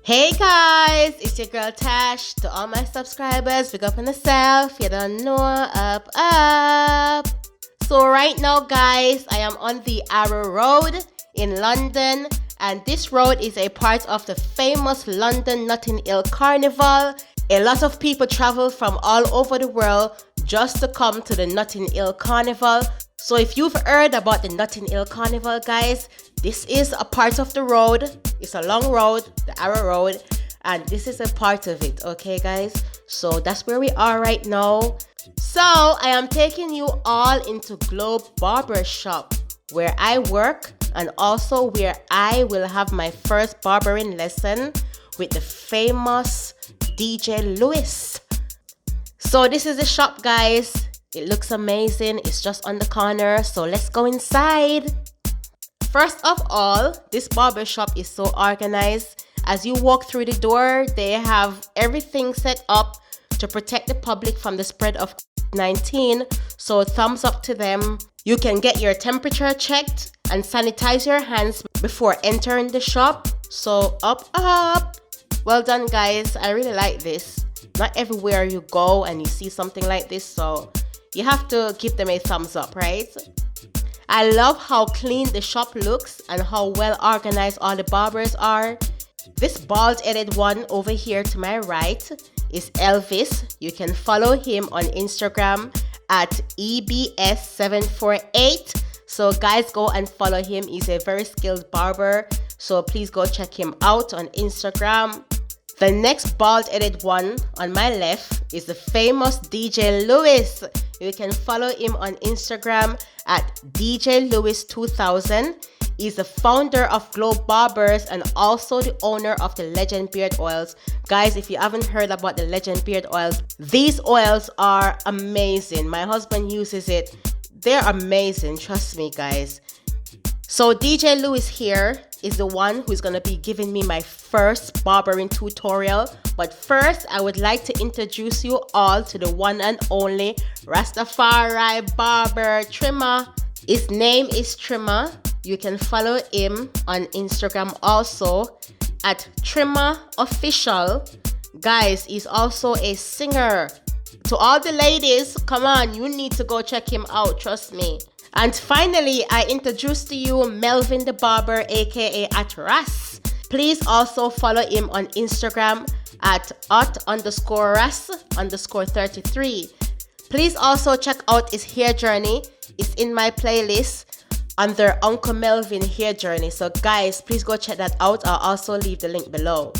Hey guys, it's your girl Tash. To all my subscribers, big up on yourself. You don't know, up. So right now guys, I am on the Harrow Road in London, and this road is a part of the famous London Notting Hill Carnival. A lot of people travel from all over the world just to come to the Notting Hill Carnival. So if you've heard about the Notting Hill Carnival guys, this is a part of the road. It's a long road, the Harrow Road, and this is a part of it, okay guys? So that's where we are right now. So I am taking you all into Glob Barber Shop, where I work, and also where I will have my first barbering lesson with the famous DJ Lewis. So this is the shop guys. It looks amazing. It's just on the corner, so let's go inside. First of all, this barber shop is so organized. As you walk through the door, they have everything set up to protect the public from the spread of COVID-19. So thumbs up to them. You can get your temperature checked and sanitize your hands before entering the shop. So up. Well done guys. I really like this. Not everywhere you go and you see something like this, so you have to give them a thumbs up, right? I love how clean the shop looks and how well organized all the barbers are. This bald-headed one over here to my right is Elvis. You can follow him on Instagram at EBS748. So guys, go and follow him. He's a very skilled barber. So please go check him out on Instagram. The next bald-headed one on my left is the famous DJ Lewis. You can follow him on Instagram at DJ Lewis 2000. He's the founder of Glob Barbers and also the owner of the Legend Beard Oils. Guys, if you haven't heard about the Legend Beard Oils, these oils are amazing. My husband uses it. They're amazing, trust me guys. So DJ Lewis here is the one who's going to be giving me my first barbering tutorial. But first, I would like to introduce you all to the one and only Rastafari barber trimmer. His name is Trimmer. You can follow him on Instagram also at Trimmer Official. Guys, he's also a singer. To all the ladies, come on, you need to go check him out, trust me. And finally, I introduce to you Melvin the Barber, aka at Ras. Please also follow him on Instagram at @_ras_33. Please also check out his hair journey. It's in my playlist under Uncle Melvin hair journey. So guys, please go check that out. I'll also leave the link below.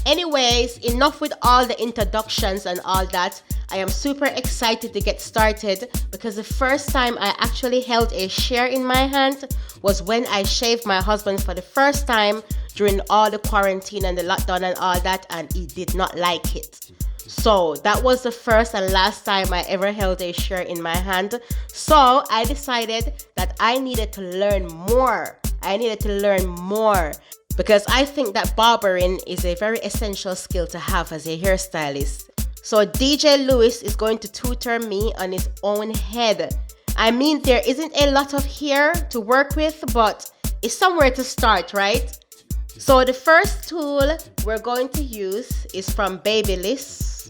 Anyways, enough with all the introductions and all that. I am super excited to get started because the first time I actually held a shear in my hand was when I shaved my husband for the first time during all the quarantine and the lockdown and all that, and he did not like it. So that was the first and last time I ever held a shear in my hand. So I decided that I needed to learn more. Because I think that barbering is a very essential skill to have as a hairstylist. So DJ Lewis is going to tutor me on his own head. I mean, there isn't a lot of hair to work with, but it's somewhere to start, right? So the first tool we're going to use is from Babyliss.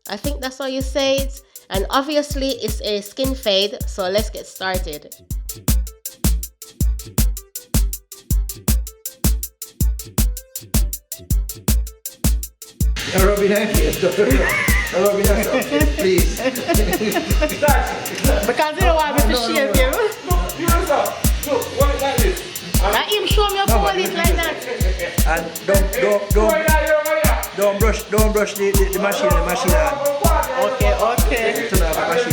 I think that's how you say it. And obviously it's a skin fade, so let's get started. Please. Because you don't want me to shave you. Look, what like this? Let him show me your police like that. And don't brush the machine on. Okay. Turn off the machine.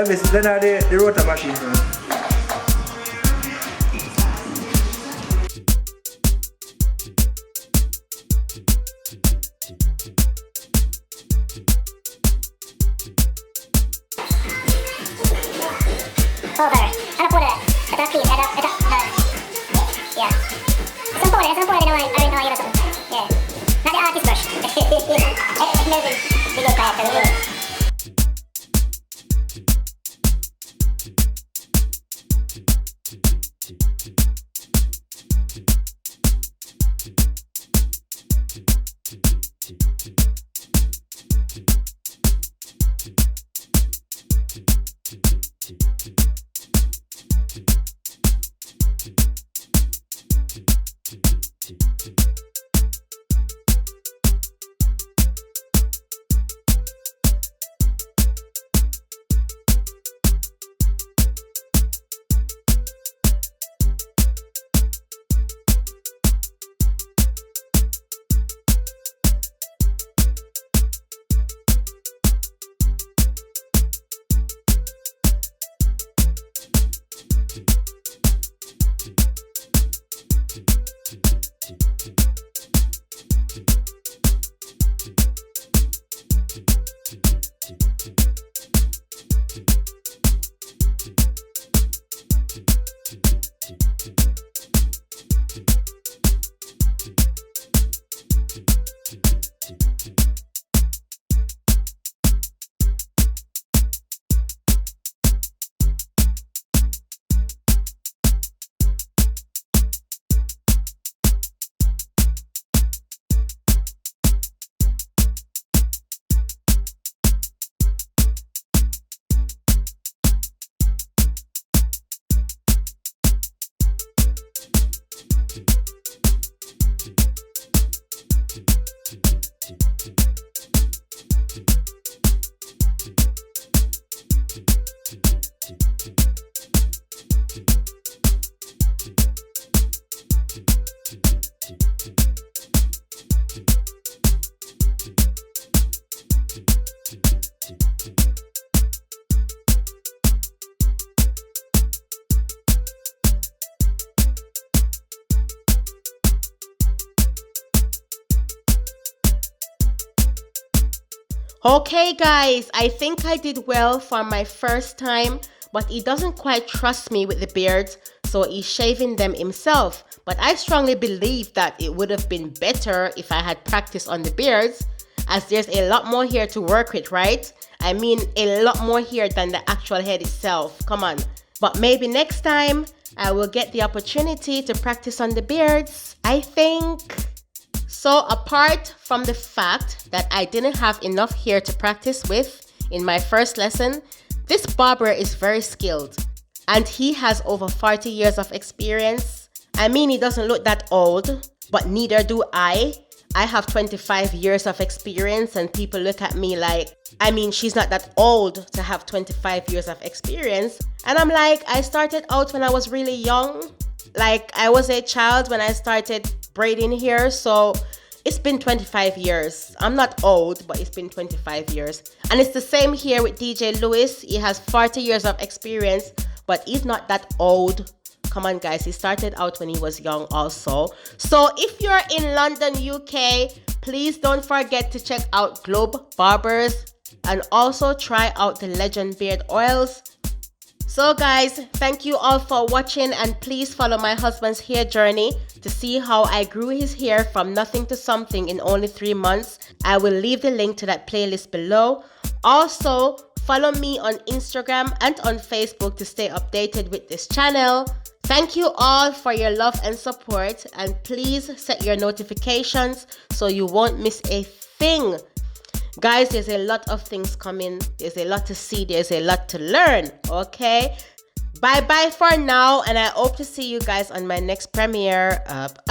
Elvis, then are the rotor machine. Over. Ano po na? Ito clean. Ito. Yeah. Isang po na I know yun. Yeah. Not the artist brush. Melvin. Bigay pa yan. Okay guys, I think I did well for my first time, but he doesn't quite trust me with the beards, so he's shaving them himself. But I strongly believe that it would have been better if I had practiced on the beards, as there's a lot more hair to work with, right? I mean a lot more hair than the actual head itself, come on. But maybe next time I will get the opportunity to practice on the beards, I think. So apart from the fact that I didn't have enough hair to practice with in my first lesson, this barber is very skilled and he has over 40 years of experience. I mean, he doesn't look that old, but neither do I. I have 25 years of experience and people look at me like, I mean, she's not that old to have 25 years of experience. And I'm like, I started out when I was really young. Like, I was a child when I started braiding hair, so it's been 25 years. I'm not old, but it's been 25 years. And it's the same here with DJ Lewis. He has 40 years of experience, but he's not that old. Come on guys, he started out when he was young also. So if you're in London, UK, please don't forget to check out Glob Barbers and also try out the Legend Beard Oils. So guys, thank you all for watching, and please follow my husband's hair journey to see how I grew his hair from nothing to something in only 3 months. I will leave the link to that playlist below. Also, follow me on Instagram and on Facebook to stay updated with this channel. Thank you all for your love and support, and please set your notifications so you won't miss a thing. Guys, there's a lot of things coming. There's a lot to see. There's a lot to learn. Okay? Bye-bye for now, and I hope to see you guys on my next premiere. Up.